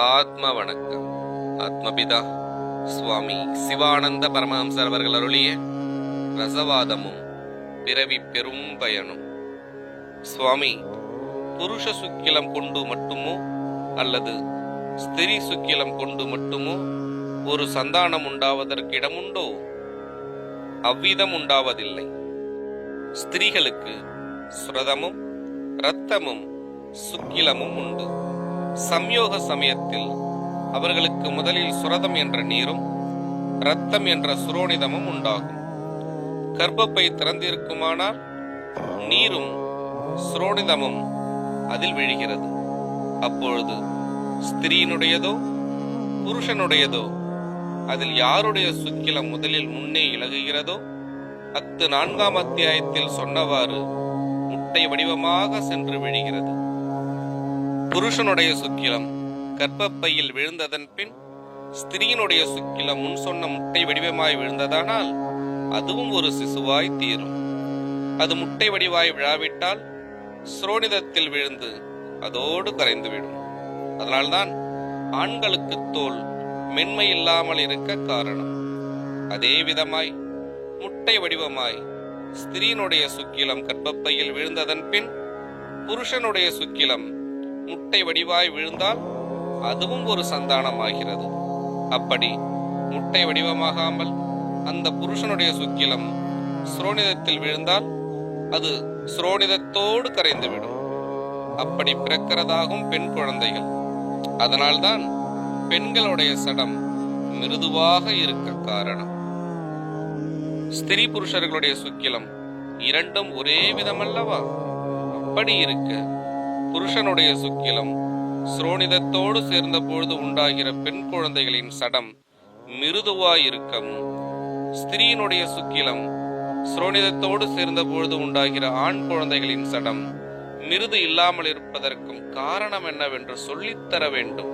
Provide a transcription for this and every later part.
ஆத்ம வணக்கம். ஆத்மபிதா சுவாமி சிவானந்த பரமஹம்சர் அவர்கள் அருளிய ரசவாதமும் பிறவி பெரும் பயனும். சுவாமி, புருஷ சுக்கிலம் கொண்டு மட்டுமோ அல்லது ஸ்திரீ சுக்கிலம் கொண்டு மட்டுமோ ஒரு சந்தானம் உண்டாவதற்கு இடமுண்டோ? அவ்விதம் உண்டாவதில்லை. ஸ்திரீகளுக்கு சுரதமும் இரத்தமும் சுக்கிலமும் உண்டு. சம்யோக சமயத்தில் அவர்களுக்கு முதலில் சுரதம் என்ற நீரும் இரத்தம் என்ற சுரோனிதமும் உண்டாகும். கர்ப்பப்பை திறந்திருக்குமானால் நீரும் சுரோனிதமும் அதில் விழுகிறது. அப்பொழுது ஸ்திரீனுடையதோ புருஷனுடையதோ அதில் யாருடைய சுக்கிலம் முதலில் முன்னே இலகுகிறதோ அத்து 4ஆம் அத்தியாயத்தில் சொன்னவாறு முட்டை வடிவமாக சென்று விழுகிறது. புருஷனுடைய சுக்கிலம் கர்ப்பப்பையில் விழுந்ததன் பின் ஸ்திரீனுடைய சுக்கிலம் முன் சொன்ன முட்டை வடிவமாய் விழுந்ததானால் அதுவும் ஒரு சிசுவாய் தீரும். அது முட்டை வடிவாய் விழாவிட்டால் சுரோனிதத்தில் விழுந்து அதோடு கரைந்துவிடும். அதனால்தான் ஆண்களுக்கு தோல் மென்மை இல்லாமல் இருக்க காரணம். அதே விதமாய் முட்டை வடிவமாய் ஸ்திரீனுடைய சுக்கிலம் கர்ப்பப்பையில் விழுந்ததன் பின் புருஷனுடைய சுக்கிலம் முட்டை வடிவாய் விழுந்தால் அதுவும் ஒரு சந்தானமாகிறது. அப்படி முட்டை வடிவமாகாமல் அந்த புருஷனுடைய சுக்கிலம் சுரோனிதத்தில் விழுந்தால் அது சுரோனிதத்தோடு கரைந்துவிடும். அப்படி பிறக்கிறதாகும் பெண் குழந்தைகள். அதனால்தான் பெண்களுடைய சடம் மிருதுவாக இருக்க காரணம். ஸ்திரீ புருஷர்களுடைய சுக்கிலம் இரண்டும் ஒரே விதமல்லவா? அப்படி இருக்க புருஷனுடைய சுக்கிலம் சுரோனிதத்தோடு சேர்ந்த பொழுது உண்டாகிற பெண் குழந்தைகளின் சடம் மிருதுவாய் இருக்கவும், ஸ்திரீனுடைய சுக்கிலம் சுரோனிதத்தோடு சேர்ந்த பொழுது உண்டாகிற ஆண் குழந்தைகளின் சடம் மிருது இல்லாமல் இருப்பதற்கும் காரணம் என்னவென்று சொல்லித்தர வேண்டும்.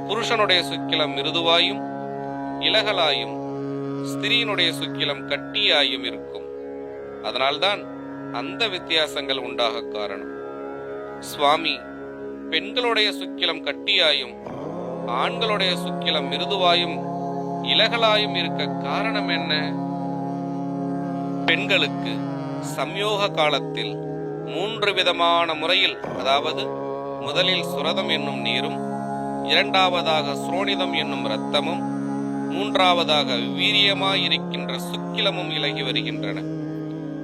புருஷனுடைய சுக்கிலம் மிருதுவாயும் இலகலாயும் ஸ்திரீனுடைய சுக்கிலம் கட்டியாயும் இருக்கும். அதனால்தான் அந்த வித்தியாசங்கள் உண்டாக காரணம். சுவாமி, பெண்களுடைய சுக்கிலம் கட்டியாயும் ஆண்களுடைய சுக்கிலம் மிருதுவாயும் இலகலாயும் இருக்க காரணம் என்ன? பெண்களுக்கு சம்யோக காலத்தில் 3 விதமான முறையில், அதாவது முதலில் சுரதம் என்னும் நீரும், இரண்டாவதாக சுரோனிதம் என்னும் இரத்தமும், மூன்றாவதாக வீரியமாயிருக்கின்ற சுக்கிலமும் இலகி வருகின்றன.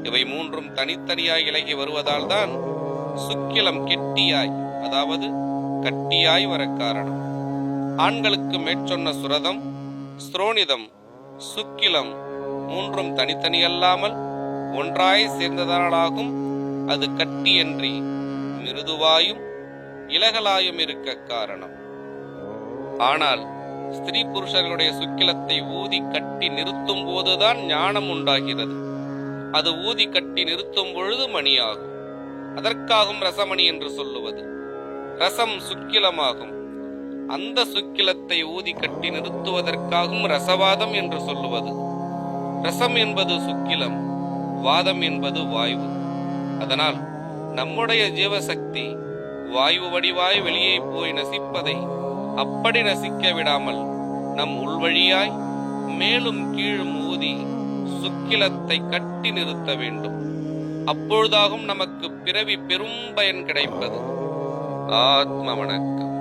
இவை 3ம் தனித்தனியாய் இலகி வருவதால் தான் சுக்கிலம் கெட்டியாய், அதாவது கட்டியாய் வர காரணம். ஆண்களுக்கு மேற்சொன்ன சுரதம், சுரோனிதம், சுக்கிலம் 3ம் தனித்தனியல்லாமல் ஒன்றாய் சேர்ந்ததாலாகும் அது கட்டியன்றி மிருதுவாயும் இலகலாயும் இருக்க காரணம். ஆனால் ஸ்திரீ புருஷர்களுடைய சுக்கிலத்தை ஊதி கட்டி நிறுத்தும் போதுதான் ஞானம் உண்டாகிறது. அது ஊதி கட்டி நிறுத்தும் பொழுது மணியாகும். அதற்காகும் ரசமணி என்று சொல்லுவது. ரசம் சுக்கிலமாகும். அந்த சுக்கிலத்தை ஊதி கட்டி நிறுத்துவதற்காகும் ரசவாதம் என்று சொல்லுவது. ரசம் என்பது சுக்கிலம், வாதம் என்பது வாயு. அதனால் நம்முடைய ஜீவசக்தி வாயு வடிவாய் வெளியே போய் நசிப்பதை அப்படி நசிக்க விடாமல் நம் உள்வழியாய் மேலும் கீழும் ஊதி சுக்கிலத்தை கட்டி நிறுத்த வேண்டும். அப்பொழுதாகும் நமக்கு பிறவி பெரும் பயன் கிடைப்பது. ஆத்ம வணக்கம்.